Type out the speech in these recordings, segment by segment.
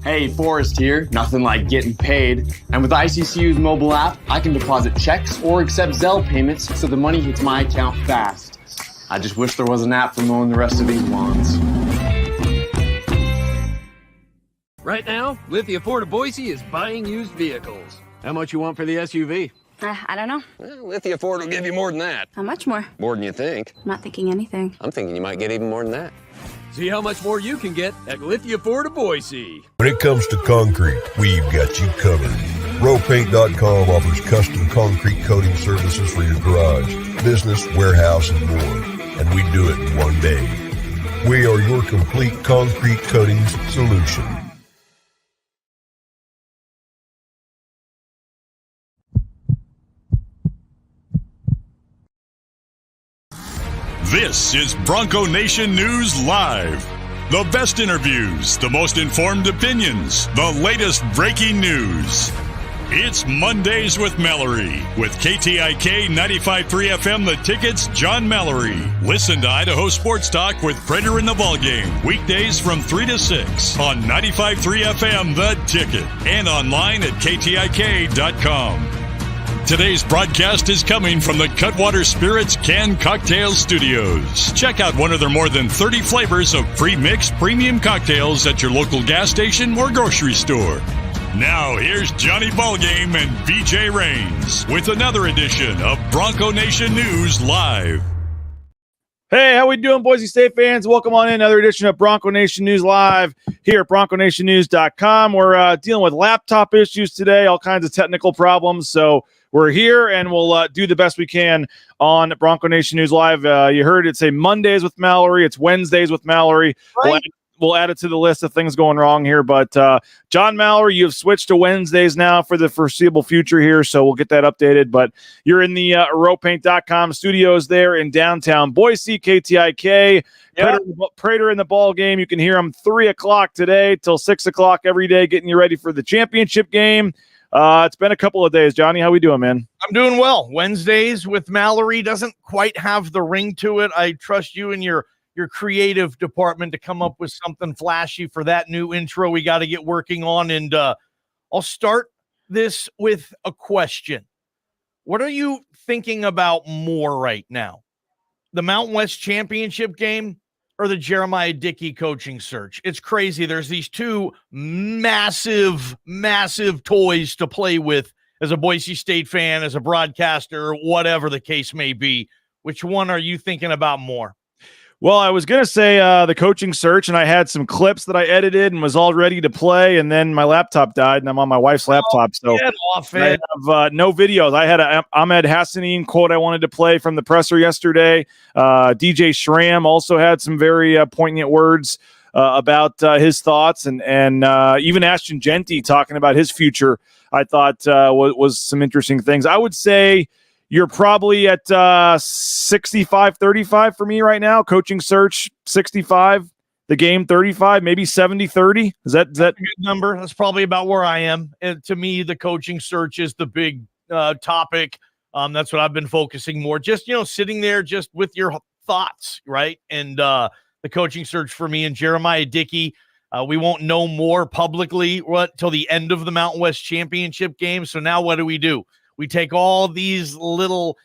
Hey, Forrest here. Nothing like getting paid. And with ICCU's mobile app, I can deposit checks or accept Zelle payments so the money hits my account fast. I just wish there was an app for mowing the rest of these lawns. Right now, Lithia Ford of Boise is buying used vehicles. How much you want for the SUV? I don't know. Well, Lithia Ford will give you more than that. How much more? More than you think. I'm not thinking anything. I'm thinking you might get even more than that. See how much more you can get at Lithia Ford of Boise. When it comes to concrete, we've got you covered. Rowpaint.com offers custom concrete coating services for your garage, business, warehouse, and more. And we do it in one day. We are your complete concrete coatings solution. This is Bronco Nation News Live. The best interviews, the most informed opinions, the latest breaking news. It's Mondays with Mallory with KTIK 95.3 FM The Ticket's John Mallory. Listen to Idaho Sports Talk with Prater in the Ballgame weekdays from 3 to 6 on 95.3 FM The Ticket and online at KTIK.com. Today's broadcast is coming from the Cutwater Spirits Canned Cocktail Studios. Check out one of their more than 30 flavors of pre-mixed premium cocktails at your local gas station or grocery store. Now, here's Johnny Ballgame and BJ Rains with another edition of Bronco Nation News Live. Hey, how we doing, Boise State fans? Welcome on in another edition of Bronco Nation News Live here at BroncoNationNews.com. We're dealing with laptop issues today, all kinds of technical problems, so we're here, and we'll do the best we can on Bronco Nation News Live. You heard it say Mondays with Mallory. It's Wednesdays with Mallory. Right. We'll add it to the list of things going wrong here. But John Mallory, you've switched to Wednesdays now for the foreseeable future here, so we'll get that updated. But you're in the rowpaint.com studios there in downtown Boise, KTIK. Yep. Prater in the ball game. You can hear him 3 o'clock today till 6 o'clock every day, getting you ready for the championship game. It's been a couple of days. Johnny, how we doing, man? I'm doing well. Wednesdays with Mallory doesn't quite have the ring to it. I trust you and your creative department to come up with something flashy for that new intro we got to get working on. And I'll start this with a question. What are you thinking about more right now? The Mountain West Championship game or the Jeremiah Dickey coaching search? It's crazy. There's these two massive toys to play with as a Boise State fan, as a broadcaster, whatever the case may be. Which one are you thinking about more? Well, I was going to say the coaching search, and I had some clips that I edited and was all ready to play, and then my laptop died, and I'm on my wife's laptop, so get off it. I have no videos. I had a Ahmed Hassanin quote I wanted to play from the presser yesterday. DJ Schramm also had some very poignant words about his thoughts, and even Ashton Genty talking about his future, I thought was some interesting things. I would say you're probably at 65-35 for me right now. Coaching search 65, the game 35, maybe 70-30. Is that a good number? That's probably about where I am. And to me, the coaching search is the big topic. That's what I've been focusing more. Just sitting there, just with your thoughts, right? And the coaching search for me and Jeremiah Dickey. We won't know more publicly till the end of the Mountain West Championship game. So now what do? We take all these little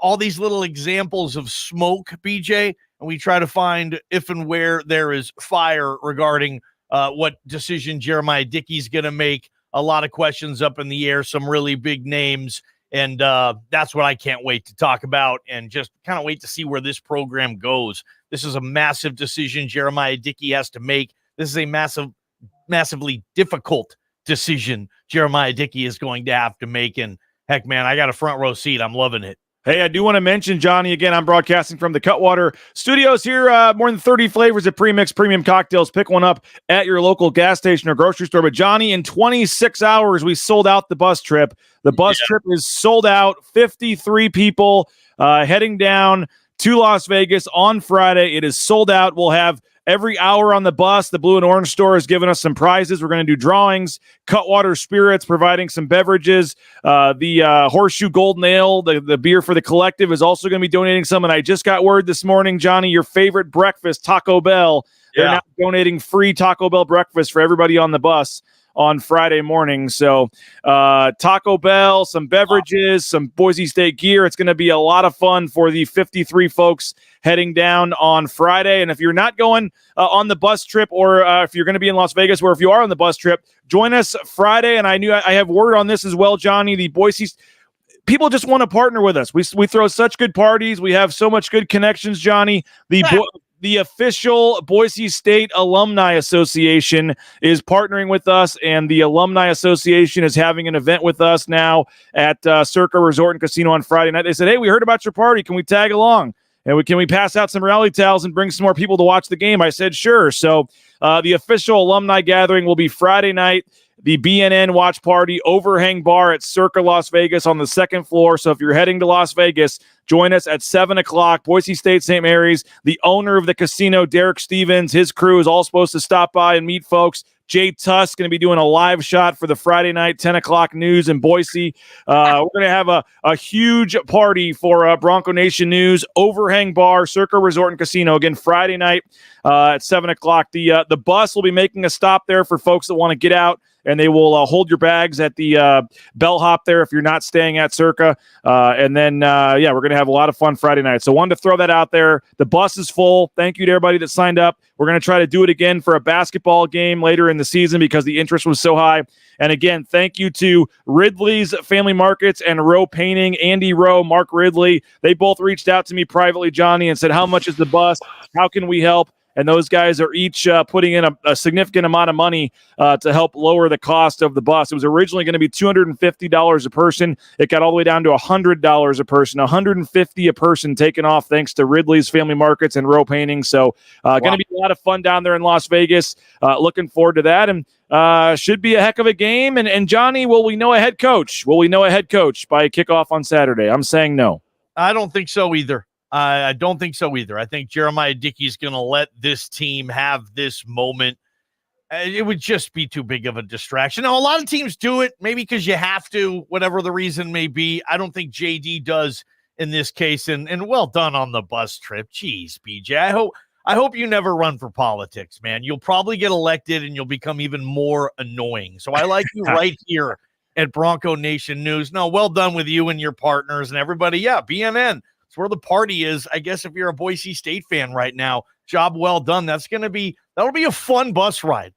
examples of smoke, BJ, and we try to find if and where there is fire regarding what decision Jeremiah Dickey's going to make. A lot of questions up in the air, some really big names, and that's what I can't wait to talk about and just kind of wait to see where this program goes. This is a massive decision Jeremiah Dickey has to make. This is a massively difficult decision Jeremiah Dickey is going to have to make. And heck, man, I got a front row seat. I'm loving it. Hey, I do want to mention, Johnny, again, I'm broadcasting from the Cutwater Studios here. More than 30 flavors of pre-mixed premium cocktails. Pick one up at your local gas station or grocery store. But, Johnny, in 26 hours, we sold out the bus trip. The bus trip is sold out. 53 people heading down to Las Vegas on Friday. It is sold out. We'll have every hour on the bus. The Blue and Orange store has given us some prizes. We're going to do drawings. Cutwater Spirits providing some beverages. The Horseshoe Golden Ale, the beer for the collective, is also going to be donating some. And I just got word this morning, Johnny, your favorite breakfast, Taco Bell, They're now donating free Taco Bell breakfast for everybody on the bus on Friday morning. So Taco Bell, some beverages, some Boise State gear. It's going to be a lot of fun for the 53 folks heading down on Friday. And if you're not going on the bus trip, or if you're going to be in Las Vegas, or if you are on the bus trip, join us Friday. And I have word on this as well, Johnny. The Boise people just want to partner with us. We throw such good parties. We have so much good connections, Johnny. The official Boise State Alumni Association is partnering with us, and the Alumni Association is having an event with us now at Circa Resort and Casino on Friday night. They said, hey, we heard about your party. Can we tag along? And can we pass out some rally towels and bring some more people to watch the game? I said, sure. So the official alumni gathering will be Friday night. The BNN watch party, overhang bar at Circa Las Vegas on the second floor. So if you're heading to Las Vegas, join us at 7 o'clock. Boise State St. Mary's, the owner of the casino, Derek Stevens, his crew is all supposed to stop by and meet folks. Jay Tusk going to be doing a live shot for the Friday night 10 o'clock news in Boise. We're going to have a huge party for Bronco Nation News, overhang bar, Circa Resort and Casino. Again, Friday night at 7 o'clock. The bus will be making a stop there for folks that want to get out, and they will hold your bags at the bellhop there if you're not staying at Circa. And then, we're going to have a lot of fun Friday night. So wanted to throw that out there. The bus is full. Thank you to everybody that signed up. We're going to try to do it again for a basketball game later in the season because the interest was so high. And again, thank you to Ridley's Family Markets and Rowe Painting, Andy Rowe, Mark Ridley. They both reached out to me privately, Johnny, and said, how much is the bus? How can we help? And those guys are each putting in a significant amount of money to help lower the cost of the bus. It was originally going to be $250 a person. It got all the way down to $100 a person, $150 a person taken off thanks to Ridley's Family Markets and Rowe Painting. So going to be a lot of fun down there in Las Vegas. Looking forward to that. And should be a heck of a game. And Johnny, will we know a head coach? Will we know a head coach by kickoff on Saturday? I'm saying no. I don't think so either. I don't think so either. I think Jeremiah Dickey's going to let this team have this moment. It would just be too big of a distraction. Now, a lot of teams do it, maybe because you have to, whatever the reason may be. I don't think JD does in this case. And well done on the bus trip. Jeez, BJ. I hope you never run for politics, man. You'll probably get elected and you'll become even more annoying. So I like you right here at Bronco Nation News. No, well done with you and your partners and everybody. Yeah, BNN. It's where the party is. I guess if you're a Boise State fan right now, job well done. That'll be a fun bus ride.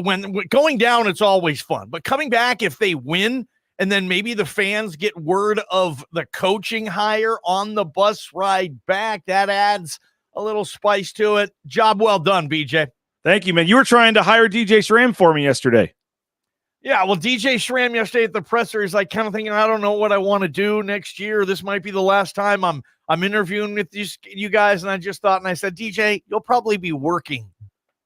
When going down, it's always fun. But coming back, if they win, and then maybe the fans get word of the coaching hire on the bus ride back, that adds a little spice to it. Job well done, BJ. Thank you, man. You were trying to hire DJ SRAM for me yesterday. Yeah, well, DJ SRAM yesterday at the presser is like kind of thinking, I don't know what I want to do next year. This might be the last time I'm interviewing with you guys. And I just thought, and I said, DJ, you'll probably be working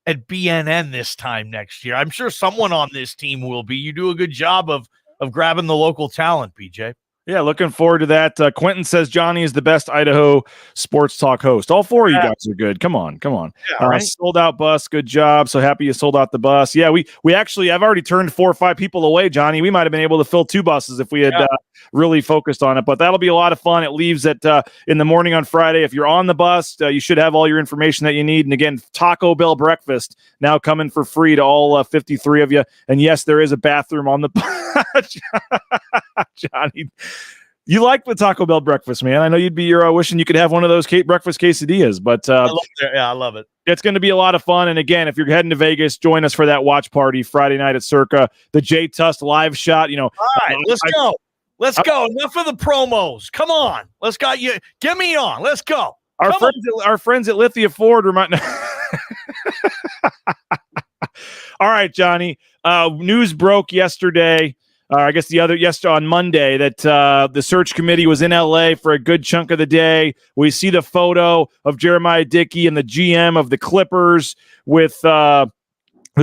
at BNN this time next year. I'm sure someone on this team will be. You do a good job of grabbing the local talent, BJ. Yeah, looking forward to that. Quentin says Johnny is the best Idaho sports talk host. All four of you guys are good. Come on. Yeah, right. Sold out bus. Good job. So happy you sold out the bus. Yeah, we actually, I've already turned 4 or 5 people away, Johnny. We might have been able to fill 2 buses if we had really focused on it. But that'll be a lot of fun. It leaves at in the morning on Friday. If you're on the bus, you should have all your information that you need. And again, Taco Bell breakfast now coming for free to all 53 of you. And yes, there is a bathroom on the bus. Johnny, you like the Taco Bell breakfast, man. I know you'd be wishing you could have one of those breakfast quesadillas, but I love it. It's going to be a lot of fun. And again, if you're heading to Vegas, join us for that watch party Friday night at Circa, the Jay Tusk live shot. All right, let's go. Let's go. Enough of the promos. Come on. Let's go. Get me on. Let's go. Our friends at Lithia Ford remind. All right, Johnny. News broke yesterday. I guess on Monday that the search committee was in LA for a good chunk of the day. We see the photo of Jeremiah Dickey and the GM of the Clippers with the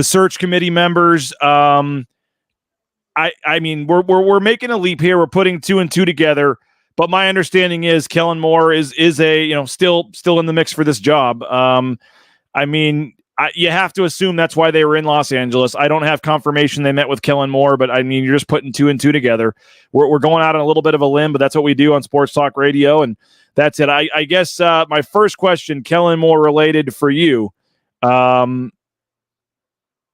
search committee members. I mean, we're making a leap here. We're putting 2 and 2 together. But my understanding is Kellen Moore is a still in the mix for this job. I mean, you have to assume that's why they were in Los Angeles. I don't have confirmation they met with Kellen Moore, but I mean, you're just putting 2 and 2 together. We're going out on a little bit of a limb, but that's what we do on Sports Talk Radio, and that's it. I guess my first question, Kellen Moore related for you.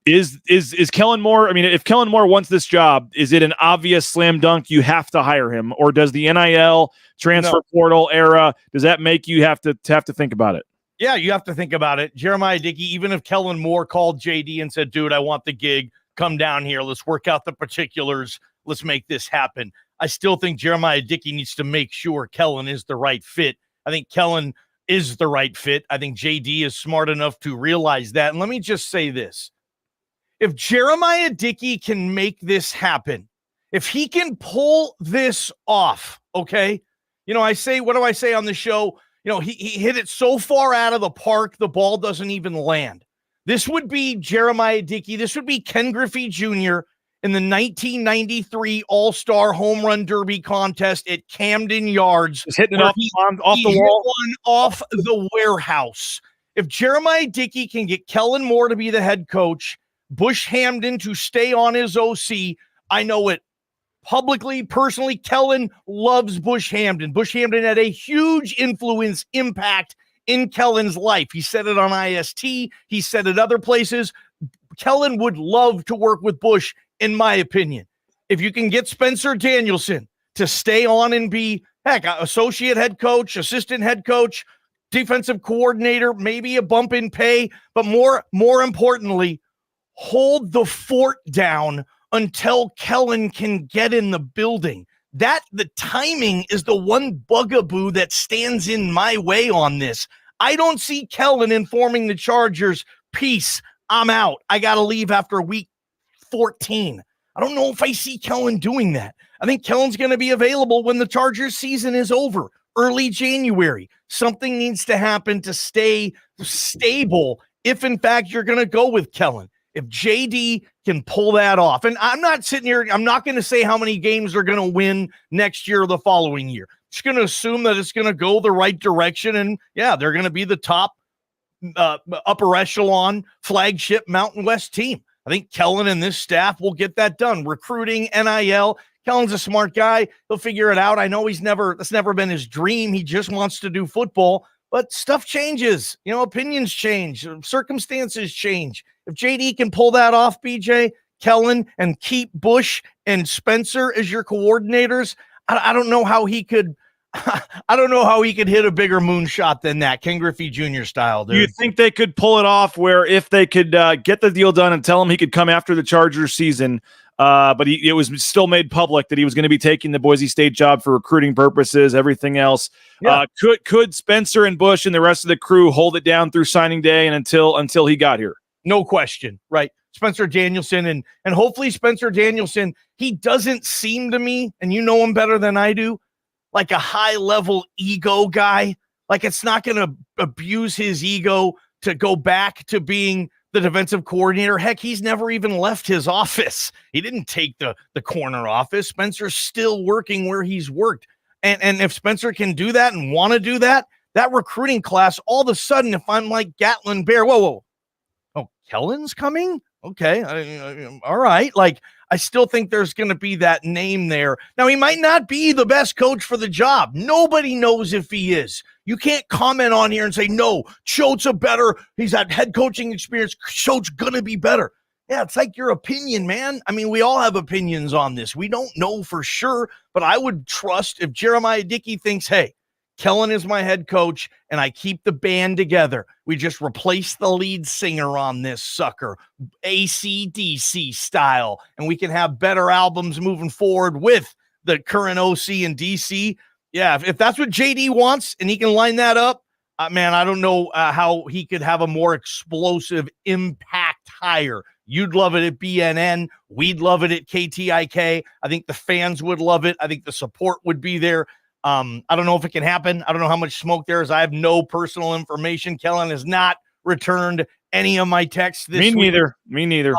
Is Kellen Moore? I mean, if Kellen Moore wants this job, is it an obvious slam dunk? You have to hire him, or does the NIL transfer portal era, does that make you have to think about it? Yeah, you have to think about it. Jeremiah Dickey, even if Kellen Moore called JD and said, dude, I want the gig, come down here, let's work out the particulars, let's make this happen. I still think Jeremiah Dickey needs to make sure Kellen is the right fit. I think Kellen is the right fit. I think JD is smart enough to realize that. And let me just say this. If Jeremiah Dickey can make this happen, if he can pull this off, okay? You know, what do I say on the show? You know, he hit it so far out of the park, the ball doesn't even land. This would be Jeremiah Dickey. This would be Ken Griffey Jr. in the 1993 All-Star Home Run Derby contest at Camden Yards. Just hitting it off the wall. One off the warehouse. If Jeremiah Dickey can get Kellen Moore to be the head coach, Bush Hamden to stay on his OC, I know it publicly, personally. Kellen loves Bush Hamden. Bush Hamden had a huge impact in Kellen's life. He said it on IST. He said it other places. Kellen would love to work with Bush, in my opinion. If you can get Spencer Danielson to stay on and be, associate head coach, assistant head coach, defensive coordinator, maybe a bump in pay, but more importantly, hold the fort down until Kellen can get in the building. The timing is the one bugaboo that stands in my way on this. I don't see Kellen informing the Chargers, peace, I'm out. I got to leave after week 14. I don't know if I see Kellen doing that. I think Kellen's going to be available when the Chargers season is over, early January. Something needs to happen to stay stable if, in fact, you're going to go with Kellen. If JD can pull that off, and I'm not sitting here, I'm not going to say how many games they're going to win next year or the following year. Just going to assume that it's going to go the right direction. And yeah, they're going to be the top upper echelon flagship Mountain West team. I think Kellen and this staff will get that done. Recruiting, NIL. Kellen's a smart guy. He'll figure it out. I know that's never been his dream. He just wants to do football, but stuff changes. You know, opinions change, circumstances change. If JD can pull that off, BJ, Kellen, and keep Bush and Spencer as your coordinators, I don't know how he could. I don't know how he could hit a bigger moonshot than that, Ken Griffey Jr. style. Dude. Do you think they could pull it off where if they could get the deal done and tell him he could come after the Chargers season, but it was still made public that he was going to be taking the Boise State job for recruiting purposes, everything else. Yeah. Could Spencer and Bush and the rest of the crew hold it down through signing day and until he got here? No question, right? Spencer Danielson and hopefully Spencer Danielson, he doesn't seem to me, and you know him better than I do, like a high-level ego guy. Like it's not going to abuse his ego to go back to being the defensive coordinator. Heck, he's never even left his office. He didn't take the corner office. Spencer's still working where he's worked. And if Spencer can do that and want to do that recruiting class, all of a sudden, if I'm like Gatlin Bear, whoa. Oh, Kellen's coming? Okay. All right. Like, I still think there's going to be that name there. Now, he might not be the best coach for the job. Nobody knows if he is. You can't comment on here and say, no, Choate's he's had head coaching experience. Choate's going to be better. Yeah, it's like your opinion, man. I mean, we all have opinions on this. We don't know for sure, but I would trust if Jeremiah Dickey thinks, hey, Kellen is my head coach, and I keep the band together. We just replace the lead singer on this sucker, AC/DC style, and we can have better albums moving forward with the current OC and DC. Yeah, if that's what JD wants and he can line that up, man, I don't know how he could have a more explosive impact hire. You'd love it at BNN. We'd love it at KTIK. I think the fans would love it. I think the support would be there. I don't know if it can happen. I don't know how much smoke there is. I have no personal information. Kellen has not returned any of my texts this week. Me neither.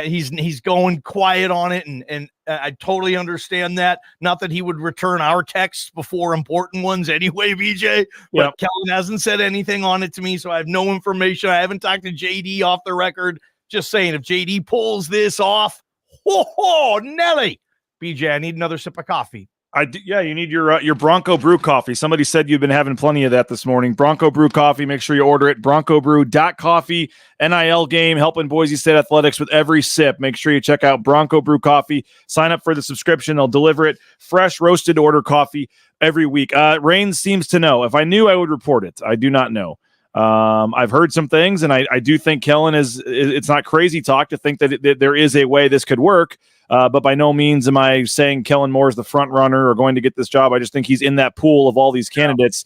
He's going quiet on it, and I totally understand that. Not that he would return our texts before important ones anyway, BJ. But yep. Kellen hasn't said anything on it to me, so I have no information. I haven't talked to JD off the record. Just saying, if JD pulls this off, Nelly, BJ, I need another sip of coffee. You need your Bronco Brew coffee. Somebody said you've been having plenty of that this morning. Bronco Brew coffee. Make sure you order it. BroncoBrew.coffee. NIL game, helping Boise State athletics with every sip. Make sure you check out Bronco Brew coffee. Sign up for the subscription. They'll deliver it. Fresh roasted order coffee every week. Rain seems to know. If I knew, I would report it. I do not know. I've heard some things, and I do think Kellen it's not crazy talk to think that there is a way this could work. But by no means am I saying Kellen Moore is the front runner or going to get this job. I just think he's in that pool of all these candidates.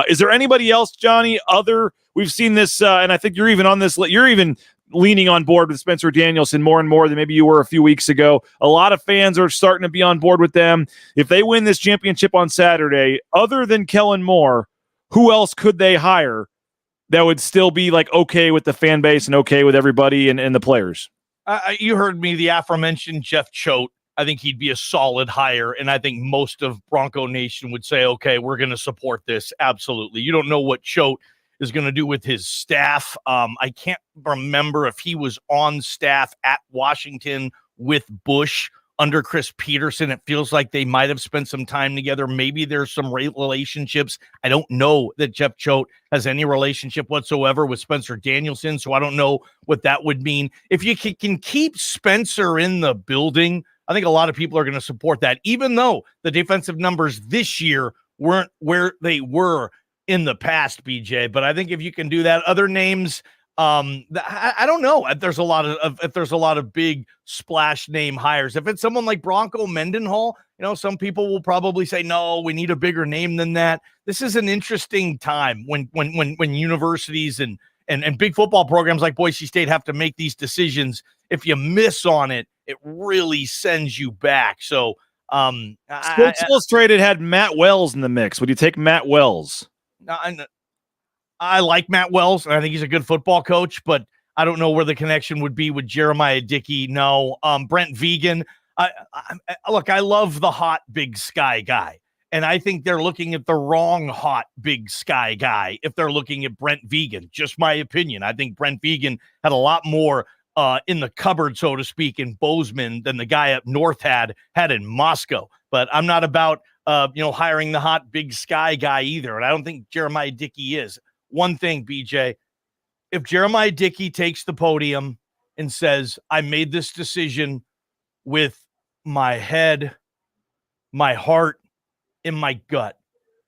Is there anybody else, Johnny, we've seen this, and I think you're even on this, you're even leaning on board with Spencer Danielson more and more than maybe you were a few weeks ago. A lot of fans are starting to be on board with them. If they win this championship on Saturday, other than Kellen Moore, who else could they hire that would still be like okay with the fan base and okay with everybody and the players? You heard me, the aforementioned Jeff Choate. I think he'd be a solid hire, and I think most of Bronco Nation would say, okay, we're going to support this. Absolutely. You don't know what Choate is going to do with his staff. I can't remember if he was on staff at Washington with Bush under Chris Peterson. It feels like they might have spent some time together. Maybe there's some relationships. I don't know that Jeff Choate has any relationship whatsoever with Spencer Danielson, so I don't know what that would mean. If you can keep Spencer in the building, I think a lot of people are going to support that, even though the defensive numbers this year weren't where they were in the past, BJ. But I think if you can do that, other names, I don't know if there's a lot of big splash name hires. If it's someone like Bronco Mendenhall, some people will probably say, no, we need a bigger name than that. This is an interesting time when universities and big football programs like Boise State have to make these decisions. If you miss on it, it really sends you back. So Sports Illustrated had Matt Wells in the mix. Would you take Matt Wells? I like Matt Wells, and I think he's a good football coach, but I don't know where the connection would be with Jeremiah Dickey. No. Brent Vegan. Look, I love the hot Big Sky guy, and I think they're looking at the wrong hot Big Sky guy if they're looking at Brent Vegan. Just my opinion. I think Brent Vegan had a lot more in the cupboard, so to speak, in Bozeman than the guy up north had in Moscow. But I'm not about hiring the hot Big Sky guy either, and I don't think Jeremiah Dickey is. One thing, BJ, if Jeremiah Dickey takes the podium and says, I made this decision with my head, my heart, and my gut,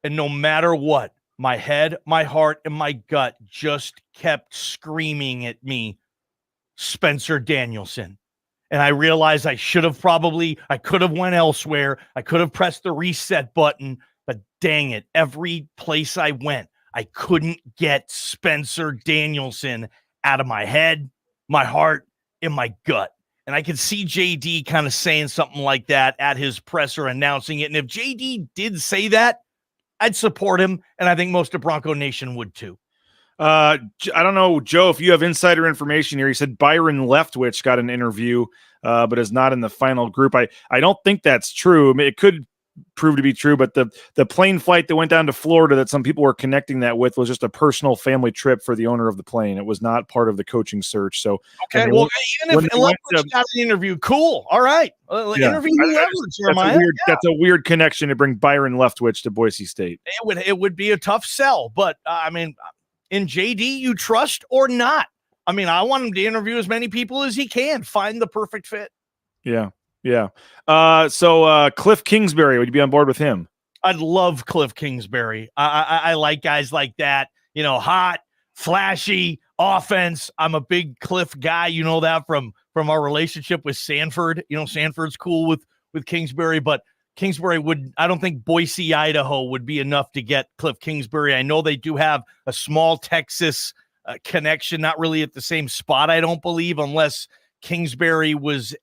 and no matter what, my head, my heart, and my gut just kept screaming at me, Spencer Danielson. And I realized I could have went elsewhere. I could have pressed the reset button, but dang it, every place I went, I couldn't get Spencer Danielson out of my head, my heart, and my gut. And I could see JD kind of saying something like that at his presser, announcing it. And if JD did say that, I'd support him. And I think most of Bronco Nation would too. I don't know, Joe, if you have insider information here. He said Byron Leftwich got an interview, but is not in the final group. I don't think that's true. I mean, it could prove to be true, but the plane flight that went down to Florida that some people were connecting that with was just a personal family trip for the owner of the plane. It was not part of the coaching search. So okay, well, even if Leftwich got an interview, cool. All right, interview whoever. Jeremiah. That's a weird connection to bring Byron Leftwich to Boise State. It would be a tough sell, but I mean, in JD, you trust or not? I mean, I want him to interview as many people as he can, find the perfect fit. Yeah. So Cliff Kingsbury, would you be on board with him? I'd love Cliff Kingsbury. I like guys like that, hot, flashy offense. I'm a big Cliff guy. You know that from our relationship with Sanford. Sanford's cool with Kingsbury, but Kingsbury I don't think Boise, Idaho would be enough to get Cliff Kingsbury. I know they do have a small Texas connection, not really at the same spot, I don't believe, unless Kingsbury was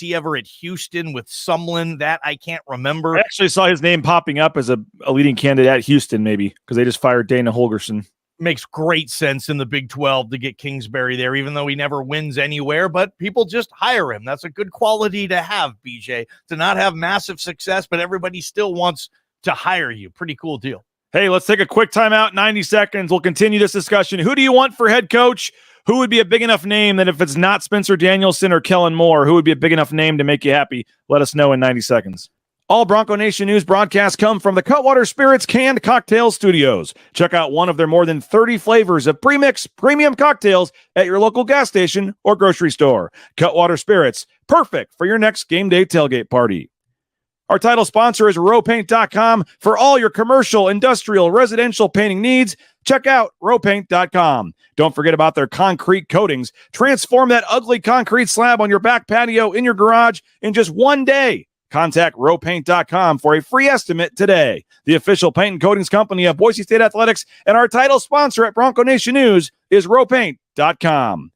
he ever at Houston with Sumlin? That I can't remember. I actually saw his name popping up as a leading candidate at Houston, maybe, because they just fired Dana Holgerson. Makes great sense in the Big 12 to get Kingsbury there, even though he never wins anywhere, but people just hire him. That's a good quality to have, BJ, to not have massive success, but everybody still wants to hire you. Pretty cool deal. Hey, let's take a quick timeout, 90 seconds. We'll continue this discussion. Who do you want for head coach? Who would be a big enough name that if it's not Spencer Danielson or Kellen Moore, who would be a big enough name to make you happy? Let us know in 90 seconds. All Bronco Nation news broadcasts come from the Cutwater Spirits Canned Cocktail Studios. Check out one of their more than 30 flavors of premix premium cocktails at your local gas station or grocery store. Cutwater Spirits, perfect for your next game day tailgate party. Our title sponsor is rowpaint.com. For all your commercial, industrial, residential painting needs, check out rowpaint.com. Don't forget about their concrete coatings. Transform that ugly concrete slab on your back patio in your garage in just one day. Contact rowpaint.com for a free estimate today. The official paint and coatings company of Boise State Athletics, and our title sponsor at Bronco Nation News is rowpaint.com.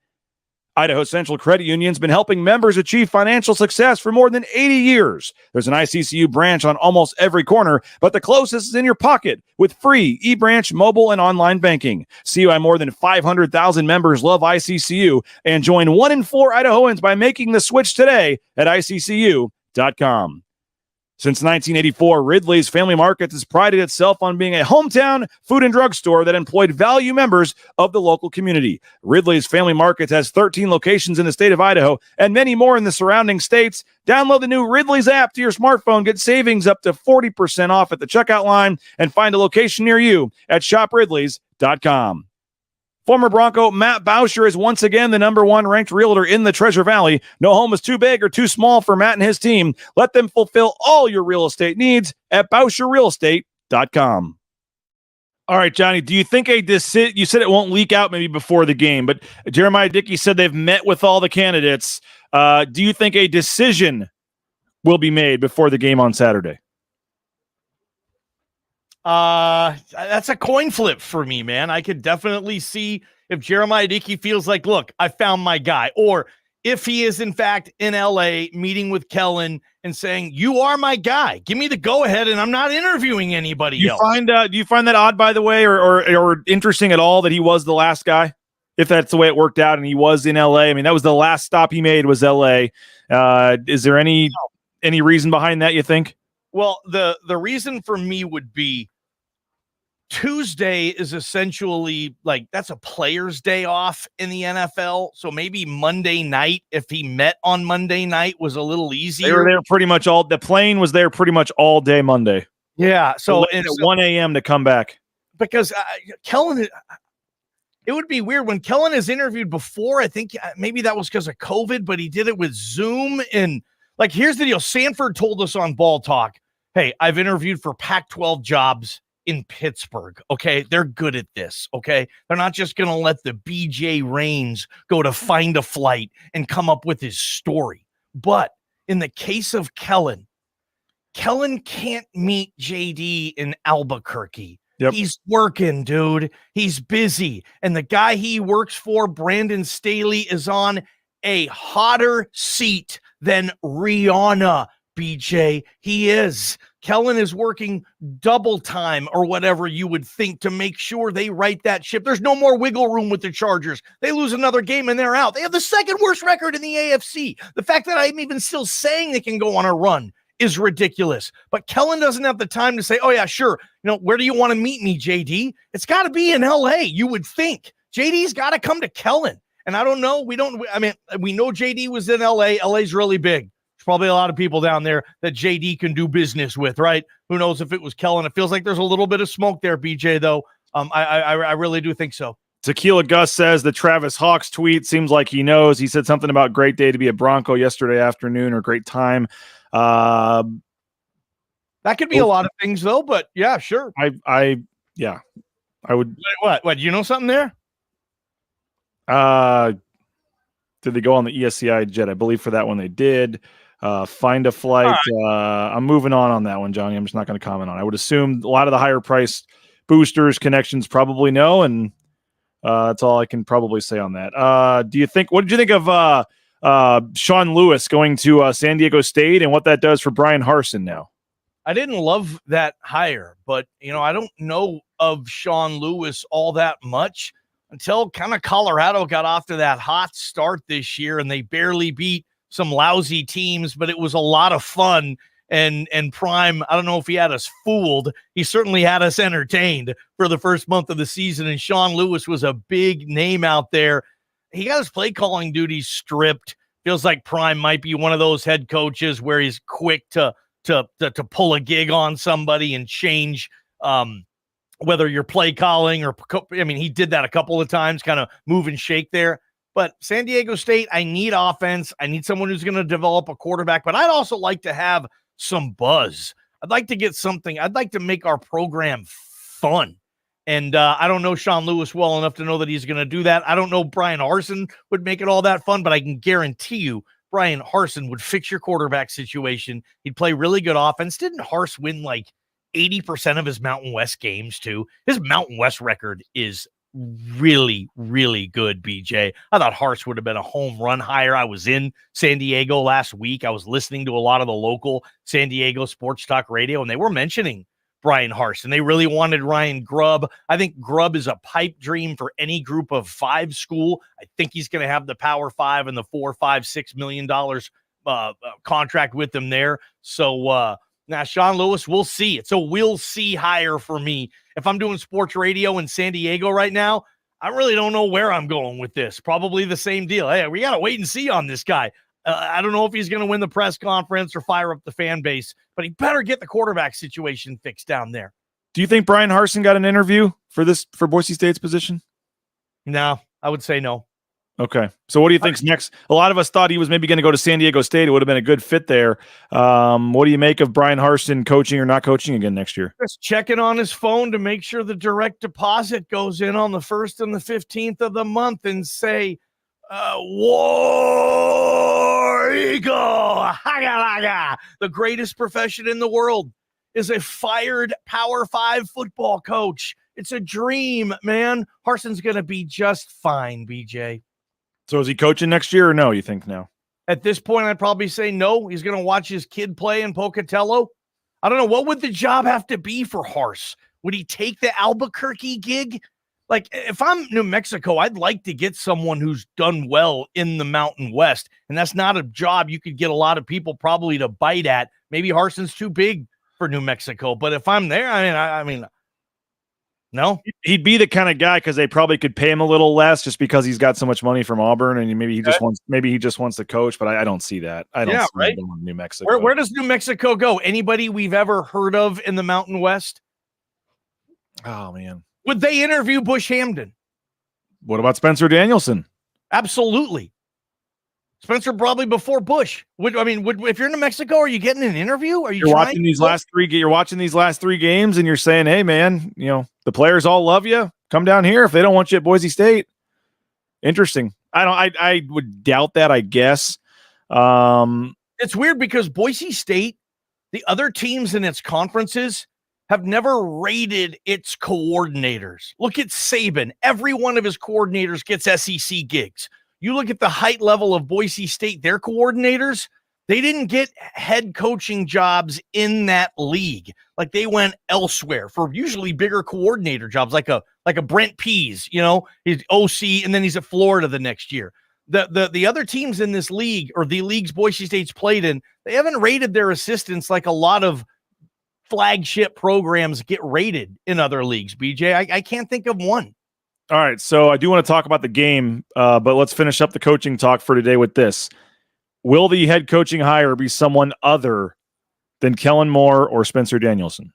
Idaho Central Credit Union's been helping members achieve financial success for more than 80 years. There's an ICCU branch on almost every corner, but the closest is in your pocket with free eBranch mobile and online banking. See why more than 500,000 members love ICCU and join 1 in 4 Idahoans by making the switch today at ICCU.com. Since 1984, Ridley's Family Markets has prided itself on being a hometown food and drug store that employed value members of the local community. Ridley's Family Markets has 13 locations in the state of Idaho and many more in the surrounding states. Download the new Ridley's app to your smartphone, get savings up to 40% off at the checkout line, and find a location near you at shopridleys.com. Former Bronco Matt Bauscher is once again the number 1 ranked realtor in the Treasure Valley. No home is too big or too small for Matt and his team. Let them fulfill all your real estate needs at BauscherRealEstate.com. All right, Johnny, do you think you said it won't leak out maybe before the game, but Jeremiah Dickey said they've met with all the candidates. Do you think a decision will be made before the game on Saturday? That's a coin flip for me, man. I could definitely see if Jeremiah Dickey feels like, look, I found my guy, or if he is in fact in LA meeting with Kellen and saying, you are my guy, give me the go ahead, and I'm not interviewing anybody else. Do you find that odd, by the way, or interesting at all that he was the last guy? If that's the way it worked out and he was in LA, I mean, that was the last stop he made was LA. Is there any reason behind that, you think? Well, the reason for me would be Tuesday is essentially like that's a player's day off in the NFL. So maybe Monday night, if he met on Monday night, was a little easier. They were there pretty much the plane was there pretty much all day Monday. Yeah. So at 1 a.m. to come back. Because Kellen, it would be weird when Kellen has interviewed before. I think maybe that was because of COVID, but he did it with Zoom. And like, here's the deal. Sanford told us on Ball Talk, hey, I've interviewed for Pac-12 jobs in Pittsburgh. Okay. They're good at this. Okay. They're not just going to let the BJ Rains go to find a flight and come up with his story. But in the case of Kellen can't meet JD in Albuquerque. Yep. He's working, dude. He's busy. And the guy he works for, Brandon Staley, is on a hotter seat than Rihanna, BJ. He is. Kellen is working double time or whatever you would think to make sure they right that ship. There's no more wiggle room with the Chargers. They lose another game and they're out. They have the second worst record in the AFC. The fact that I'm even still saying they can go on a run is ridiculous. But Kellen doesn't have the time to say, oh yeah, sure. Where do you want to meet me, JD? It's got to be in LA. You would think JD's got to come to Kellen. And I don't know. We know JD was in LA. LA's really big. Probably a lot of people down there that JD can do business with, right? Who knows if it was Kellen? It feels like there's a little bit of smoke there, BJ, though. I really do think so. Tequila Gus says the Travis Hawks tweet seems like he knows. He said something about great day to be a Bronco yesterday afternoon or great time. That could be a lot of things, though, but yeah, sure. I would. What? You know something there? Did they go on the ESCI jet? I believe for that one they did. Find a flight. Right. I'm moving on that one, Johnny. I'm just not going to comment on it. I would assume a lot of the higher priced boosters connections probably know, and that's all I can probably say on that. What did you think of Sean Lewis going to San Diego State and what that does for Brian Harsin now? I didn't love that hire, but I don't know of Sean Lewis all that much until kind of Colorado got off to that hot start this year, and they barely beat some lousy teams, but it was a lot of fun. And Prime, I don't know if he had us fooled. He certainly had us entertained for the first month of the season. And Sean Lewis was a big name out there. He got his play calling duties stripped. Feels like Prime might be one of those head coaches where he's quick to to pull a gig on somebody and change whether you're play calling or, I mean, he did that a couple of times, kind of move and shake there. But San Diego State, I need offense. I need someone who's going to develop a quarterback, but I'd also like to have some buzz. I'd like to get something. I'd like to make our program fun. And I don't know Sean Lewis well enough to know that he's going to do that. I don't know Brian Harsin would make it all that fun, but I can guarantee you Brian Harsin would fix your quarterback situation. He'd play really good offense. Didn't Hars win like 80% of his Mountain West games too? His Mountain West record is really, really good, BJ. I thought Hars would have been a home run hire. I was in San Diego last week. I was listening to a lot of the local San Diego sports talk radio, and they were mentioning Brian Harsin. They really wanted Ryan Grubb. I think Grubb is a pipe dream for any group of 5 school. I think he's going to have the Power 5 and the $4, $5, $6 million contract with them there. So now Sean Lewis, we'll see. It's a we'll see hire for me. If I'm doing sports radio in San Diego right now, I really don't know where I'm going with this. Probably the same deal. Hey, we got to wait and see on this guy. I don't know if he's going to win the press conference or fire up the fan base, but he better get the quarterback situation fixed down there. Do you think Brian Harsin got an interview for Boise State's position? No, I would say no. Okay. So what do you think's next? A lot of us thought he was maybe going to go to San Diego State. It would have been a good fit there. What do you make of Brian Harsin coaching or not coaching again next year? Just checking on his phone to make sure the direct deposit goes in on the 1st and the 15th of the month and say, War Eagle, haga. The greatest profession in the world is a fired Power 5 football coach. It's a dream, man. Harsin's going to be just fine, BJ. So is he coaching next year or no, you think now? At this point, I'd probably say no. He's going to watch his kid play in Pocatello. I don't know. What would the job have to be for Hars? Would he take the Albuquerque gig? Like, if I'm New Mexico, I'd like to get someone who's done well in the Mountain West, and that's not a job you could get a lot of people probably to bite at. Maybe Harsin's too big for New Mexico, but if I'm there, I mean, no. He'd be the kind of guy because they probably could pay him a little less just because he's got so much money from Auburn, and maybe he just wants to coach. But I don't see that. I don't see right? him in New Mexico. Where does New Mexico go? Anybody we've ever heard of in the Mountain West? Oh man. Would they interview Bush Hamden? What about Spencer Danielson? Absolutely. Spencer probably before Bush. If you're in New Mexico, are you getting an interview? You're watching these last 3 games and you're saying, hey man, the players all love you. Come down here if they don't want you at Boise State. Interesting. I would doubt that, I guess. It's weird because Boise State, the other teams in its conferences have never rated its coordinators. Look at Saban. Every one of his coordinators gets SEC gigs. You look at the height level of Boise State, their coordinators, they didn't get head coaching jobs in that league. Like they went elsewhere for usually bigger coordinator jobs, like a Brent Pease, he's OC, and then he's at Florida the next year. The other teams in this league, or the leagues Boise State's played in, they haven't rated their assistants like a lot of flagship programs get rated in other leagues, BJ. I can't think of one. All right, so I do want to talk about the game, but let's finish up the coaching talk for today with this. Will the head coaching hire be someone other than Kellen Moore or Spencer Danielson?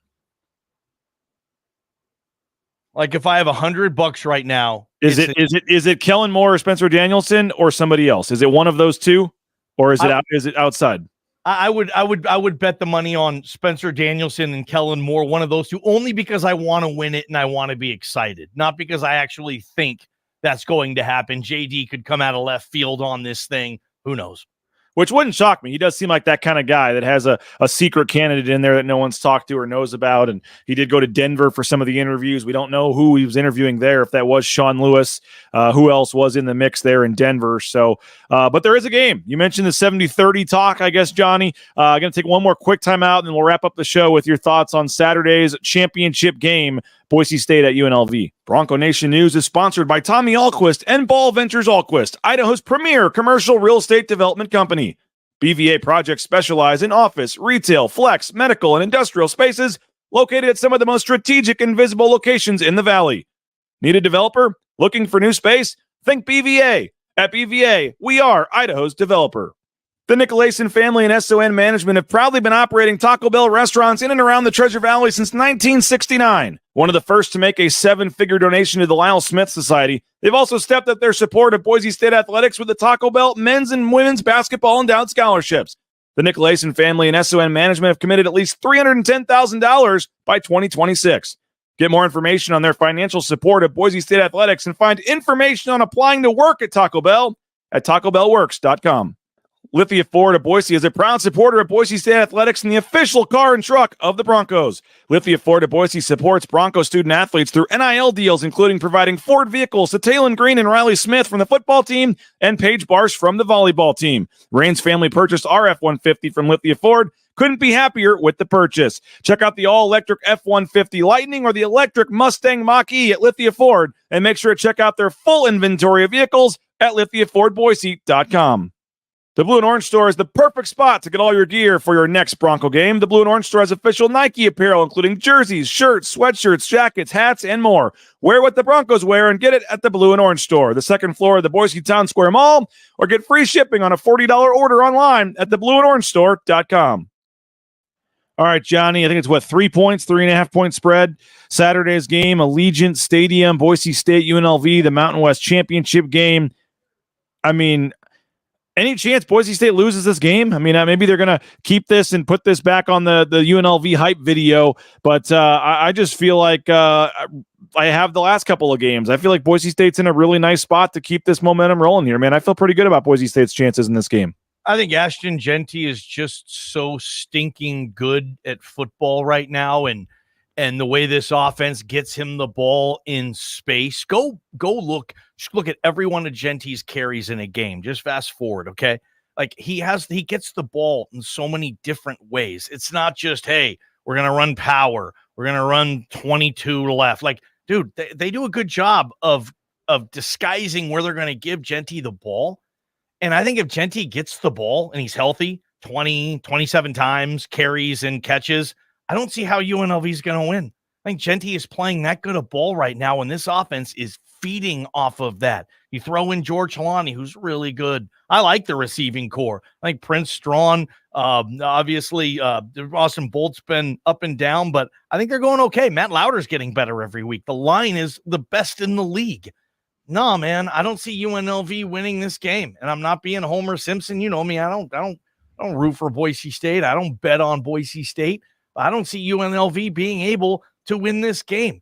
Like if I have $100 right now, is it Kellen Moore or Spencer Danielson or somebody else? Is it one of those two, or is it outside? I would bet the money on Spencer Danielson and Kellen Moore, one of those two, only because I want to win it and I want to be excited, not because I actually think that's going to happen. JD could come out of left field on this thing. Who knows? Which wouldn't shock me. He does seem like that kind of guy that has a secret candidate in there that no one's talked to or knows about. And he did go to Denver for some of the interviews. We don't know who he was interviewing there, if that was Sean Lewis, who else was in the mix there in Denver. So, but there is a game. You mentioned the 70-30 talk, I guess, Johnny. I'm going to take one more quick time out, and then we'll wrap up the show with your thoughts on Saturday's championship game, Boise State at UNLV. Bronco Nation News is sponsored by Tommy Alquist and Ball Ventures Alquist, Idaho's premier commercial real estate development company. BVA projects specialize in office, retail, flex, medical, and industrial spaces located at some of the most strategic and visible locations in the valley. Need a developer? Looking for new space? Think BVA. At BVA, we are Idaho's developer. The Nicolason family and SON management have proudly been operating Taco Bell restaurants in and around the Treasure Valley since 1969. One of the first to make a 7-figure donation to the Lyle Smith Society, they've also stepped up their support of Boise State athletics with the Taco Bell men's and women's basketball endowed scholarships. The Nicolason family and SON management have committed at least $310,000 by 2026. Get more information on their financial support of Boise State athletics and find information on applying to work at Taco Bell at tacobellworks.com. Lithia Ford of Boise is a proud supporter of Boise State athletics and the official car and truck of the Broncos. Lithia Ford of Boise supports Bronco student athletes through NIL deals, including providing Ford vehicles to Taylon Green and Riley Smith from the football team and Paige Barsh from the volleyball team. Rain's family purchased our F-150 from Lithia Ford. Couldn't be happier with the purchase. Check out the all-electric F-150 Lightning or the electric Mustang Mach-E at Lithia Ford, and make sure to check out their full inventory of vehicles at lithiafordboise.com. The Blue and Orange Store is the perfect spot to get all your gear for your next Bronco game. The Blue and Orange Store has official Nike apparel, including jerseys, shirts, sweatshirts, jackets, hats, and more. Wear what the Broncos wear and get it at the Blue and Orange Store, the second floor of the Boise Town Square Mall, or get free shipping on a $40 order online at theblueandorangestore.com. All right, Johnny, I think it's 3 points, 3.5 point spread. Saturday's game, Allegiant Stadium, Boise State, UNLV, the Mountain West Championship game. I mean, any chance Boise State loses this game? I mean, maybe they're going to keep this and put this back on the UNLV hype video, but I just feel like I have the last couple of games. I feel like Boise State's in a really nice spot to keep this momentum rolling here, man. I feel pretty good about Boise State's chances in this game. I think Ashton Jeanty is just so stinking good at football right now, and the way this offense gets him the ball in space. Go look at every one of Jeanty's carries in a game. Just fast forward, okay? Like he gets the ball in so many different ways. It's not just, hey, we're gonna run power, we're gonna run 22 to left. Like, dude, they do a good job of disguising where they're gonna give Jeanty the ball. And I think if Jeanty gets the ball and he's healthy, 27 times, carries and catches, I don't see how UNLV is going to win. I think Jeanty is playing that good a ball right now, and this offense is feeding off of that. You throw in George Halani, who's really good. I like the receiving core. I think Prince Strawn, obviously, Austin Bolt's been up and down, but I think they're going okay. Matt Lauder's getting better every week. The line is the best in the league. No, man, I don't see UNLV winning this game, and I'm not being Homer Simpson. You know me. I don't root for Boise State. I don't bet on Boise State. I don't see UNLV being able to win this game.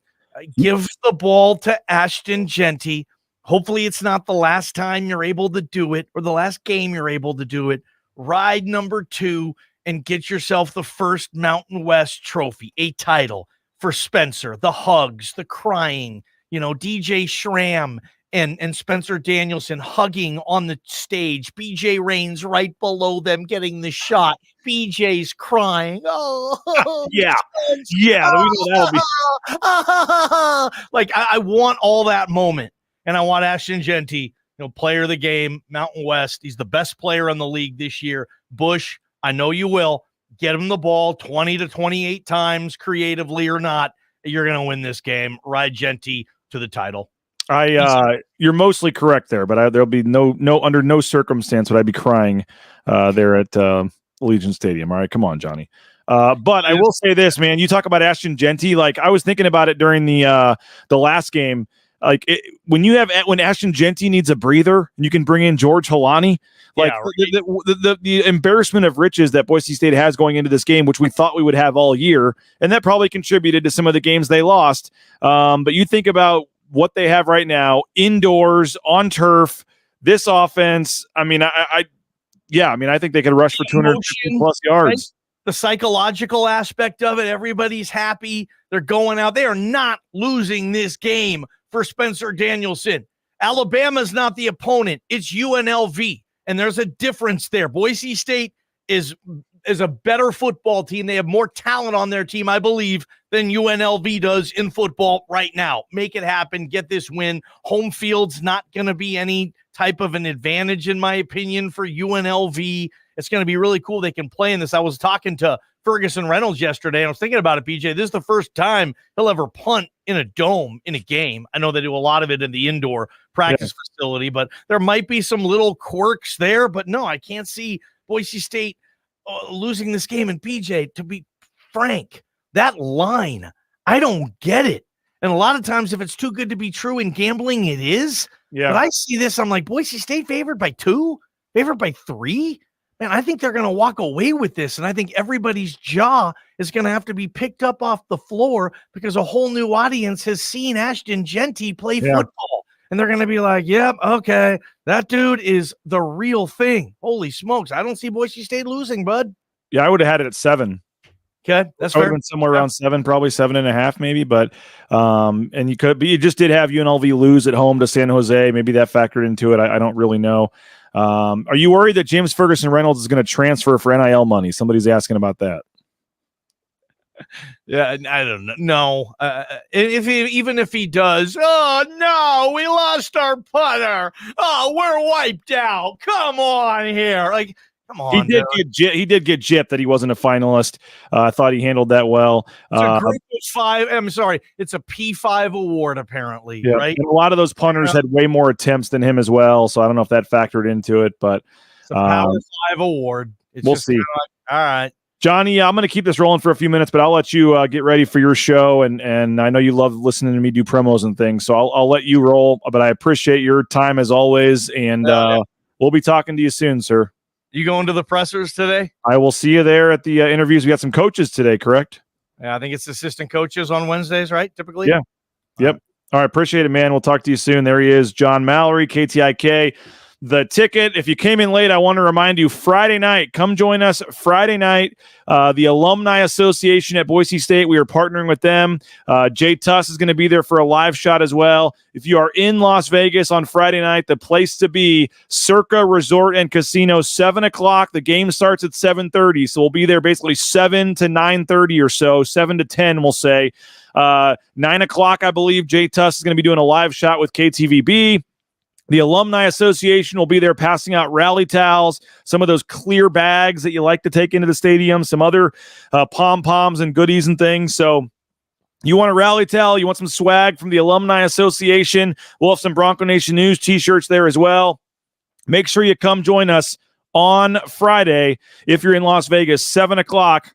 Give the ball to Ashton Jeanty. Hopefully it's not the last time you're able to do it or the last game you're able to do it. Ride number 2 and get yourself the first Mountain West trophy, a title for Spencer, the hugs, the crying, DJ Schramm and Spencer Danielson hugging on the stage. BJ Rains right below them getting the shot. BJ's crying. Oh, yeah. Yeah. We know that'll be. Like, I want all that moment. And I want Ashton Jeanty, player of the game, Mountain West. He's the best player in the league this year. Bush, I know you will. Get him the ball 20 to 28 times, creatively or not. You're going to win this game. Ride Jeanty to the title. You're mostly correct there, but there'll be no under no circumstance would I be crying there at Allegiant Stadium. All right, come on, Johnny. But I will say this, man. You talk about Ashton Jeanty. Like, I was thinking about it during the last game. Like, when Ashton Jeanty needs a breather, and you can bring in George Halani. Like, yeah, right. the embarrassment of riches that Boise State has going into this game, which we thought we would have all year, and that probably contributed to some of the games they lost. But you think about what they have right now, indoors, on turf, this offense. I mean, I think they could rush for 250 plus yards. The psychological aspect of it, everybody's happy. They're going out. They are not losing this game for Spencer Danielson. Alabama's not the opponent. It's UNLV, and there's a difference there. Boise State is a better football team. They have more talent on their team, I believe, than UNLV does in football right now. Make it happen. Get this win. Home field's not going to be any type of an advantage, in my opinion, for UNLV. It's going to be really cool they can play in this. I was talking to Ferguson Reynolds yesterday, and I was thinking about it, BJ. This is the first time he'll ever punt in a dome in a game. I know they do a lot of it in the indoor practice facility, but there might be some little quirks there. But no, I can't see Boise State losing this game. And BJ, to be frank, that line, I don't get it. And a lot of times, if it's too good to be true in gambling, it is. Yeah. But I see this, I'm like, Boise State favored by 2, favored by 3. Man, I think they're going to walk away with this. And I think everybody's jaw is going to have to be picked up off the floor because a whole new audience has seen Ashton Genty play football. And they're going to be like, yep, okay, that dude is the real thing. Holy smokes. I don't see Boise State losing, bud. Yeah, I would have had it at 7. Okay, that's I would fair. have been somewhere around 7, probably 7.5, maybe. But and you just did have UNLV lose at home to San Jose. Maybe that factored into it. I don't really know. Are you worried that James Ferguson Reynolds is going to transfer for NIL money? Somebody's asking about that. Yeah, I don't know. No, even if he does, oh no, we lost our putter. Oh, we're wiped out. Come on here, like. Come on, he did get gypped that he wasn't a finalist. I thought he handled that well. It's a group of 5. I'm sorry, it's a P5 award apparently, right? And a lot of those punters had way more attempts than him as well, so I don't know if that factored into it, but it's a Power 5 award. We'll see. All right, Johnny, I'm going to keep this rolling for a few minutes, but I'll let you get ready for your show, and I know you love listening to me do promos and things, so I'll let you roll. But I appreciate your time as always, and we'll be talking to you soon, sir. You going to the pressers today? I will see you there at the interviews. We got some coaches today, correct? Yeah, I think it's assistant coaches on Wednesdays, right? Typically? Yeah. Yep. All right. Appreciate it, man. We'll talk to you soon. There he is, John Mallory, KTIK. The ticket, if you came in late, I want to remind you, Friday night, come join us Friday night. The Alumni Association at Boise State, we are partnering with them. Jay Tuss is going to be there for a live shot as well. If you are in Las Vegas on Friday night, the place to be, Circa Resort and Casino, 7 o'clock. The game starts at 7:30, so we'll be there basically 7 to 9:30 or so, 7 to 10, we'll say. 9 o'clock, I believe, Jay Tuss is going to be doing a live shot with KTVB. The Alumni Association will be there passing out rally towels, some of those clear bags that you like to take into the stadium, some other pom-poms and goodies and things. So you want a rally towel, you want some swag from the Alumni Association, we'll have some Bronco Nation News t-shirts there as well. Make sure you come join us on Friday if you're in Las Vegas, 7 o'clock.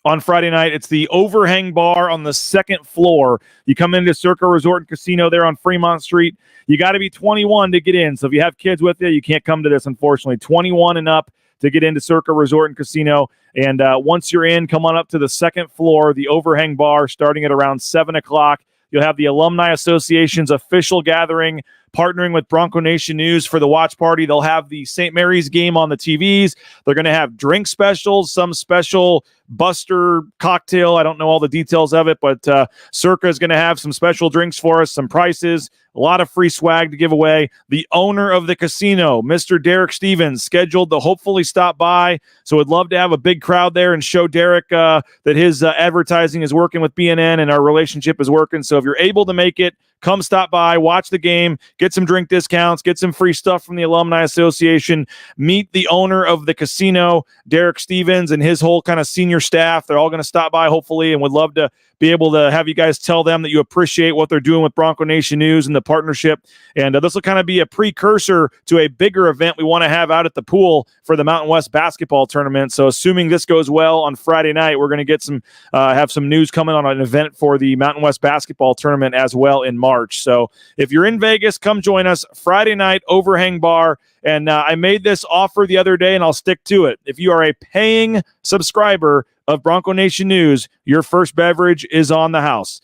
On Friday night, it's the Overhang Bar on the 2nd floor. You come into Circa Resort and Casino there on Fremont Street. You got to be 21 to get in. So if you have kids with you, you can't come to this, unfortunately. 21 and up to get into Circa Resort and Casino. And once you're in, come on up to the 2nd floor, the Overhang Bar, starting at around 7 o'clock. You'll have the Alumni Association's official gathering, partnering with Bronco Nation News for the watch party. They'll have the St. Mary's game on the TVs. They're going to have drink specials, some special Buster cocktail. I don't know all the details of it, but Circa is going to have some special drinks for us, some prices, a lot of free swag to give away. The owner of the casino, Mr. Derek Stevens, scheduled to hopefully stop by. So would love to have a big crowd there and show Derek that his advertising is working with BNN and our relationship is working. So if you're able to make it, come stop by, watch the game, get some drink discounts, get some free stuff from the Alumni Association, meet the owner of the casino, Derek Stevens, and his whole kind of senior staff. They're all going to stop by, hopefully, and would love to be able to have you guys tell them that you appreciate what they're doing with Bronco Nation News and the partnership. And this will kind of be a precursor to a bigger event we want to have out at the pool for the Mountain West basketball tournament. So assuming this goes well on Friday night, we're going to get some have some news coming on an event for the Mountain West basketball tournament as well in March. So if you're in Vegas, come join us Friday night, Overhang Bar. And I made this offer the other day, and I'll stick to it. If you are a paying subscriber of Bronco Nation News, your first beverage is on the house.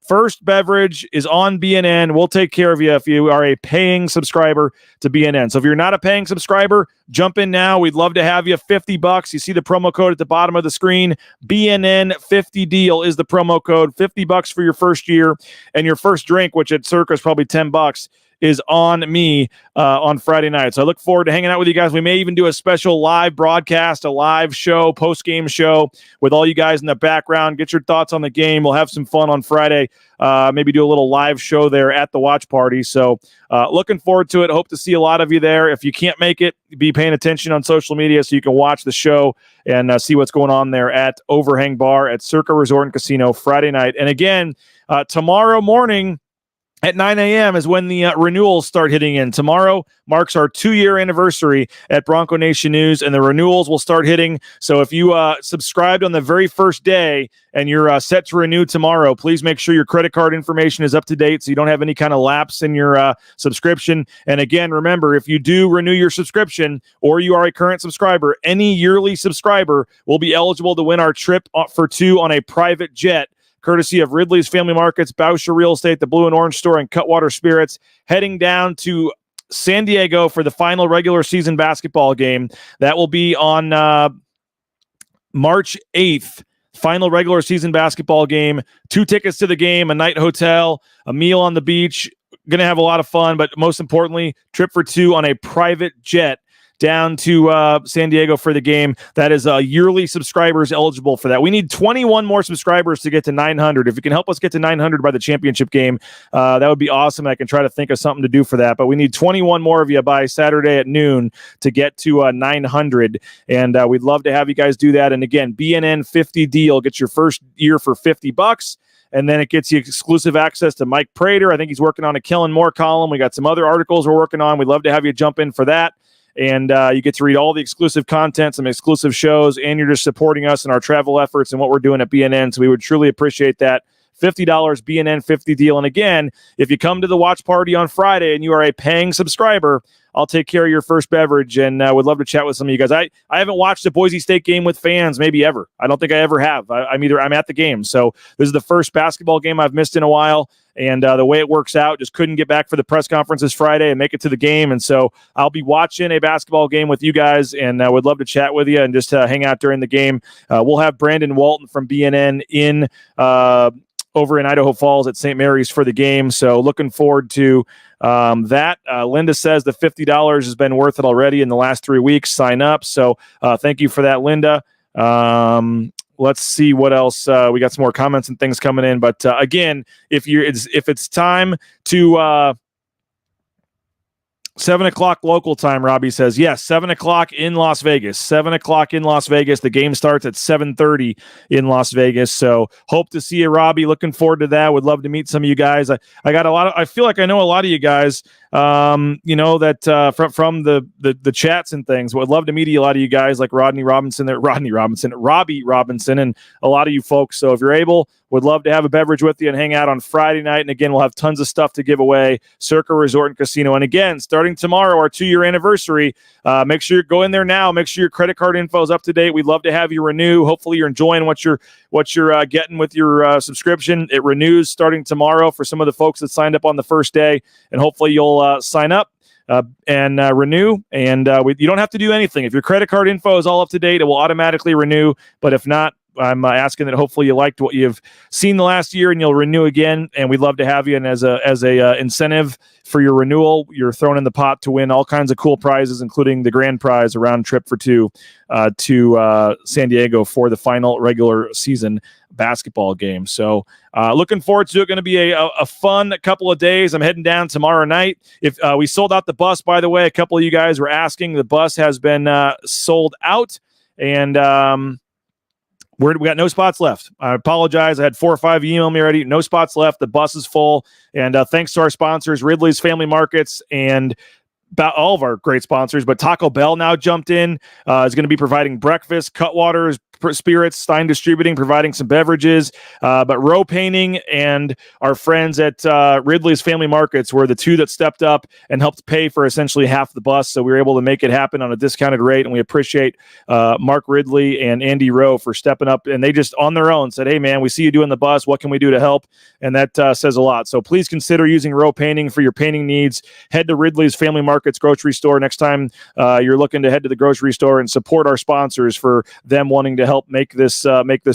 First beverage is on BNN. We'll take care of you if you are a paying subscriber to BNN. So if you're not a paying subscriber, jump in now. We'd love to have you. $50. You see the promo code at the bottom of the screen. BNN 50 deal is the promo code. $50 for your first year, and your first drink, which at Circa is probably $10, is on me on Friday night. So I look forward to hanging out with you guys. We may even do a special live broadcast, a live show, post-game show with all you guys in the background. Get your thoughts on the game. We'll have some fun on Friday. Maybe do a little live show there at the watch party. So looking forward to it. Hope to see a lot of you there. If you can't make it, be paying attention on social media so you can watch the show and see what's going on there at Overhang Bar at Circa Resort and Casino Friday night. And again, tomorrow morning, At 9 a.m. is when the renewals start hitting in. Tomorrow marks our 2-year anniversary at Bronco Nation News, and the renewals will start hitting. So if you subscribed on the very first day and you're set to renew tomorrow, please make sure your credit card information is up to date so you don't have any kind of lapse in your subscription. And again, remember, if you do renew your subscription or you are a current subscriber, any yearly subscriber will be eligible to win our trip for 2 on a private jet, courtesy of Ridley's Family Markets, Bauscher Real Estate, the Blue and Orange Store, and Cutwater Spirits, heading down to San Diego for the final regular season basketball game. That will be on March 8th. Final regular season basketball game. 2 tickets to the game, a night hotel, a meal on the beach. Going to have a lot of fun, but most importantly, trip for 2 on a private jet down to San Diego for the game. That is yearly subscribers eligible for that. We need 21 more subscribers to get to 900. If you can help us get to 900 by the championship game, that would be awesome. I can try to think of something to do for that. But we need 21 more of you by Saturday at noon to get to 900. And we'd love to have you guys do that. And again, BNN 50 deal gets your first year for $50. And then it gets you exclusive access to Mike Prater. I think he's working on a Kellen Moore column. We got some other articles we're working on. We'd love to have you jump in for that. And you get to read all the exclusive content, some exclusive shows, and you're just supporting us in our travel efforts and what we're doing at BNN. So we would truly appreciate that. $50 BNN 50 deal. And again, if you come to the watch party on Friday and you are a paying subscriber, I'll take care of your first beverage, and would love to chat with some of you guys. I haven't watched a Boise State game with fans maybe ever. I don't think I ever have. I'm at the game. So this is the first basketball game I've missed in a while. And the way it works out, just couldn't get back for the press conferences Friday and make it to the game. And so I'll be watching a basketball game with you guys, and would love to chat with you and just hang out during the game. We'll have Brandon Walton from BNN in over in Idaho Falls at St. Mary's for the game. So looking forward to that. Linda says the $50 has been worth it already in the last 3 weeks. Sign up. So thank you for that, Linda. Let's see what else. We got some more comments and things coming in. But again, if it's time to 7 o'clock local time, Robbie says, yes, 7 o'clock in Las Vegas. 7 o'clock in Las Vegas. The game starts at 7:30 in Las Vegas. So hope to see you, Robbie. Looking forward to that. Would love to meet some of you guys. I got a lot of, I feel like I know a lot of you guys, that from the chats and things. Would love to meet a lot of you guys like Robbie Robinson, and a lot of you folks. So if you're able, would love to have a beverage with you and hang out on Friday night. And again, we'll have tons of stuff to give away. Circa Resort and Casino. And again, starting tomorrow, our 2-year anniversary, make sure you go in there now. Make sure your credit card info is up to date. We'd love to have you renew. Hopefully you're enjoying what you're getting with your subscription. It renews starting tomorrow for some of the folks that signed up on the first day. And hopefully you'll sign up and renew. And you don't have to do anything. If your credit card info is all up to date, it will automatically renew. But if not, I'm asking that hopefully you liked what you've seen the last year and you'll renew again. And we'd love to have you. And as a incentive for your renewal, you're thrown in the pot to win all kinds of cool prizes, including the grand prize, a round trip for 2 to San Diego for the final regular season basketball game. So looking forward to it. Going to be a fun couple of days. I'm heading down tomorrow night. If we sold out the bus, by the way, a couple of you guys were asking. The bus has been sold out, and we got no spots left. I apologize. I had 4 or 5 email me already. No spots left. The bus is full. And thanks to our sponsors, Ridley's Family Markets, and about all of our great sponsors. But Taco Bell now jumped in. Is going to be providing breakfast, Cutwater Spirits, Stein Distributing, providing some beverages. But Row Painting and our friends at Ridley's Family Markets were the 2 that stepped up and helped pay for essentially half the bus. So we were able to make it happen on a discounted rate. And we appreciate Mark Ridley and Andy Rowe for stepping up. And they just on their own said, hey, man, we see you doing the bus. What can we do to help? And that says a lot. So please consider using Row Painting for your painting needs. Head to Ridley's Family Markets grocery store next time you're looking to head to the grocery store, and support our sponsors for them wanting to help make this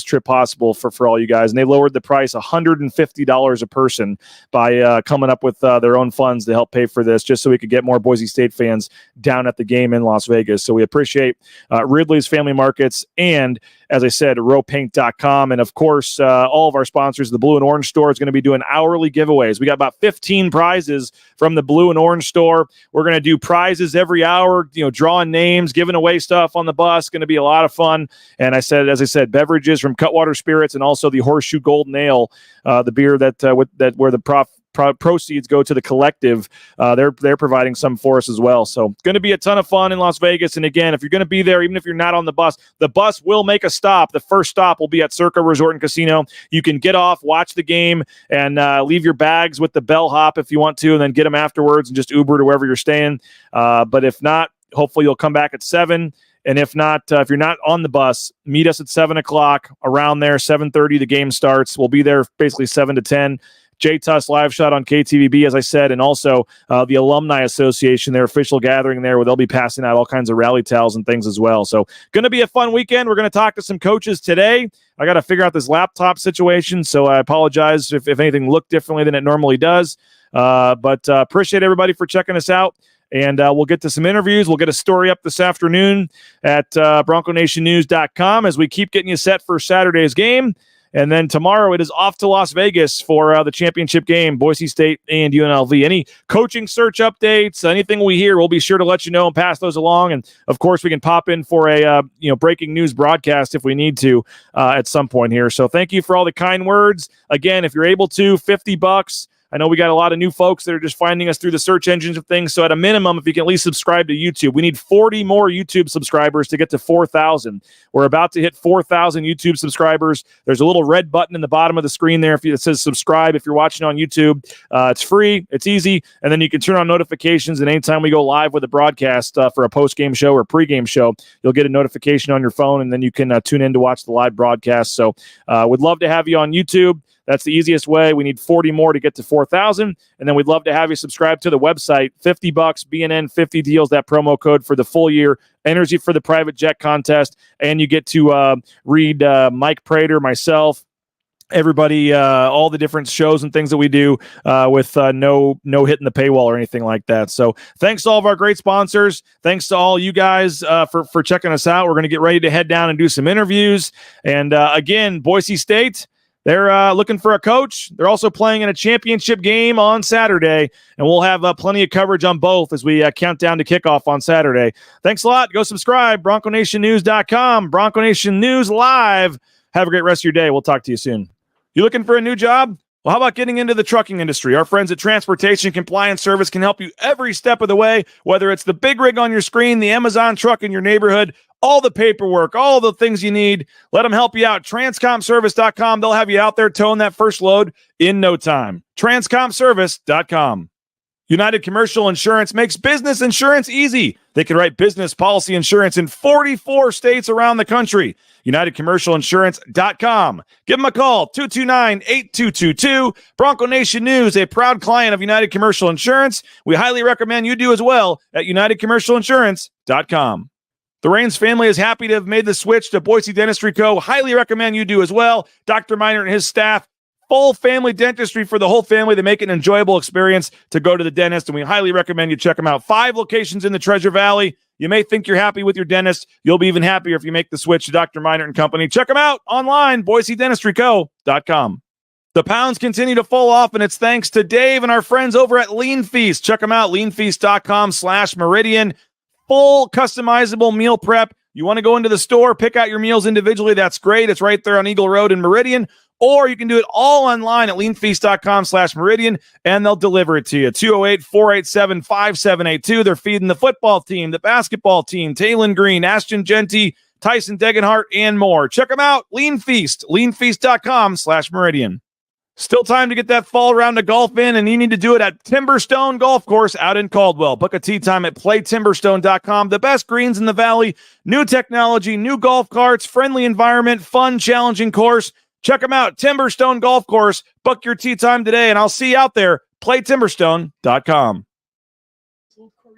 trip possible for all you guys. And they lowered the price $150 a person by coming up with their own funds to help pay for this, just so we could get more Boise State fans down at the game in Las Vegas. So we appreciate Ridley's Family Markets and, as I said, rowpaint.com. And of course, all of our sponsors. The Blue and Orange Store is going to be doing hourly giveaways. We got about 15 prizes from the Blue and Orange Store. We're going to do prizes every hour, drawing names, giving away stuff on the bus. Going to be a lot of fun. And as I said, beverages from Cutwater Spirits, and also the Horseshoe Golden Ale, the beer that where the proceeds go to the collective. They're providing some for us as well. So going to be a ton of fun in Las Vegas. And again, if you're going to be there, even if you're not on the bus will make a stop. The first stop will be at Circa Resort and Casino. You can get off, watch the game, and leave your bags with the bellhop if you want to, and then get them afterwards and just Uber to wherever you're staying. But if not, hopefully you'll come back at 7. And if not, if you're not on the bus, meet us at 7 o'clock, around there, 7:30, the game starts. We'll be there basically 7 to 10. J-Tuss live shot on KTVB, as I said, and also the Alumni Association, their official gathering there, where they'll be passing out all kinds of rally towels and things as well. So going to be a fun weekend. We're going to talk to some coaches today. I got to figure out this laptop situation, so I apologize if anything looked differently than it normally does. But appreciate everybody for checking us out. And we'll get to some interviews. We'll get a story up this afternoon at BroncoNationNews.com as we keep getting you set for Saturday's game. And then tomorrow it is off to Las Vegas for the championship game, Boise State and UNLV. Any coaching search updates, anything we hear, we'll be sure to let you know and pass those along. And, of course, we can pop in for a breaking news broadcast if we need to at some point here. So thank you for all the kind words. Again, if you're able to, $50. I know we got a lot of new folks that are just finding us through the search engines of things. So at a minimum, if you can at least subscribe to YouTube, we need 40 more YouTube subscribers to get to 4,000. We're about to hit 4,000 YouTube subscribers. There's a little red button in the bottom of the screen there that says subscribe if you're watching on YouTube. It's free. It's easy. And then you can turn on notifications. And anytime we go live with a broadcast for a post-game show or pre-game show, you'll get a notification on your phone, and then you can tune in to watch the live broadcast. So would love to have you on YouTube. That's the easiest way. We need 40 more to get to 4,000. And then we'd love to have you subscribe to the website. $50, BNN 50 deals, that promo code for the full year. Enters you for the private jet contest. And you get to read Mike Prater, myself, everybody, all the different shows and things that we do with no hitting the paywall or anything like that. So thanks to all of our great sponsors. Thanks to all you guys for checking us out. We're going to get ready to head down and do some interviews. And again, Boise State, they're looking for a coach. They're also playing in a championship game on Saturday, and we'll have plenty of coverage on both as we count down to kickoff on Saturday. Thanks a lot. Go subscribe, BroncoNationNews.com, Bronco Nation News Live. Have a great rest of your day. We'll talk to you soon. You looking for a new job? Well, how about getting into the trucking industry? Our friends at Transportation Compliance Service can help you every step of the way, whether it's the big rig on your screen, the Amazon truck in your neighborhood, all the paperwork, all the things you need. Let them help you out. Transcomservice.com. They'll have you out there towing that first load in no time. Transcomservice.com. United Commercial Insurance makes business insurance easy. They can write business policy insurance in 44 states around the country. UnitedCommercialInsurance.com. Give them a call, 229-8222. Bronco Nation News, a proud client of United Commercial Insurance. We highly recommend you do as well at UnitedCommercialInsurance.com. The Raines family is happy to have made the switch to Boise Dentistry Co. Highly recommend you do as well. Dr. Miner and his staff, full family dentistry for the whole family. They make it an enjoyable experience to go to the dentist, and we highly recommend you check them out. 5 locations in the Treasure Valley. You may think you're happy with your dentist. You'll be even happier if you make the switch to Dr. Miner and Company. Check them out online, BoiseDentistryCo.com. The pounds continue to fall off, and it's thanks to Dave and our friends over at Lean Feast. Check them out, leanfeast.com/Meridian. Full customizable meal prep. You want to go into the store, pick out your meals individually. That's great. It's right there on Eagle Road in Meridian. Or you can do it all online at leanfeast.com/Meridian, and they'll deliver it to you. 208-487-5782. They're feeding the football team, the basketball team, Taylon Green, Ashton Genty, Tyson Degenhart, and more. Check them out. Lean Feast, leanfeast.com/Meridian. Still time to get that fall round of golf in, and you need to do it at Timberstone Golf Course out in Caldwell. Book a tee time at playtimberstone.com. The best greens in the valley, new technology, new golf carts, friendly environment, fun, challenging course. Check them out, Timberstone Golf Course. Book your tee time today, and I'll see you out there. PlayTimberstone.com.